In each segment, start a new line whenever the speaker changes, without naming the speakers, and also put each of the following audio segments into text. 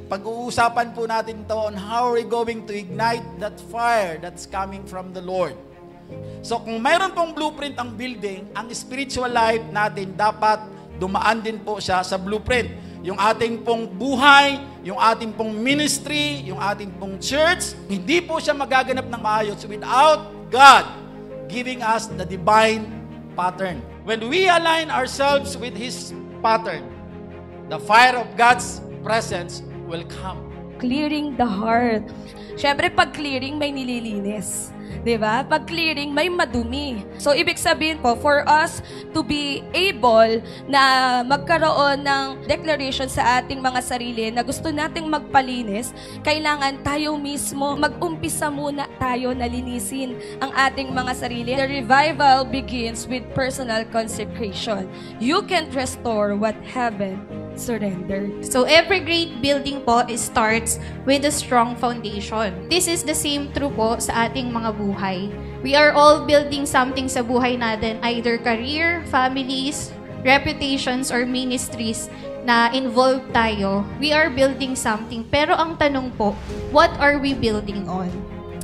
Pag-uusapan po natin ito on how are we going to ignite that fire that's coming from the Lord. So kung mayroon pong blueprint ang building, ang spiritual life natin dapat dumaan din po siya sa blueprint. Yung ating pong buhay, yung ating pong ministry, yung ating pong church, hindi po siya magaganap ng maayos without God giving us the divine pattern. When we align ourselves with His pattern, the fire of God's presence will come.
Clearing the heart. Siyempre, pag clearing, may nililinis. Diba? Pag clearing, may madumi. So, ibig sabihin po, for us to be able na magkaroon ng declaration sa ating mga sarili na gusto nating magpalinis, kailangan tayo mismo mag-umpisa muna tayo na linisin ang ating mga sarili. The revival begins with personal consecration. You can't restore what heaven surrendered.
So every great building po starts with a strong foundation. This is the same true po sa ating mga buhay. We are all building something sa buhay natin, either career, families, reputations, or ministries na involved tayo. We are building something. Pero ang tanong po, what are we building on?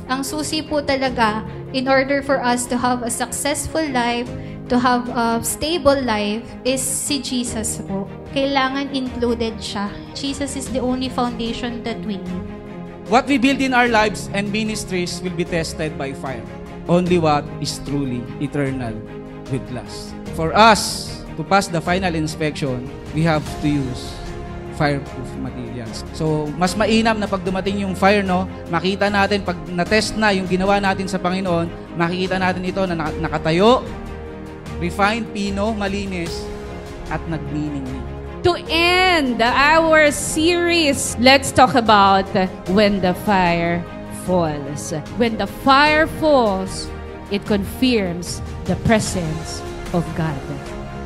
Ang susi po talaga, in order for us to have a successful life, to have a stable life, is si Jesus po. Kailangan included siya. Jesus is the only foundation that we need.
What we build in our lives and ministries will be tested by fire. Only what is truly eternal will last. For us to pass the final inspection, we have to use fireproof materials. So, mas mainam na pag dumating yung fire, no, makita natin, pag na-test na yung ginawa natin sa Panginoon, makikita natin ito na nakatayo, refined, pino, malinis, at nagniningning.
To end our series, let's talk about when the fire falls. When the fire falls, it confirms the presence of God.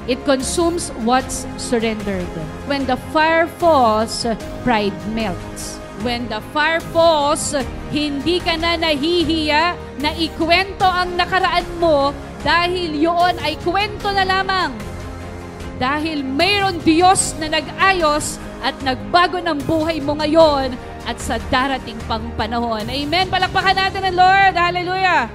It consumes what's surrendered. When the fire falls, pride melts. When the fire falls, hindi ka na nahihiya na ikwento ang nakaraan mo dahil yun ay kwento na lamang. Dahil mayroon Diyos na nag-ayos at nagbago ng buhay mo ngayon at sa darating pang panahon. Amen. Palakpakan natin ang Lord. Hallelujah.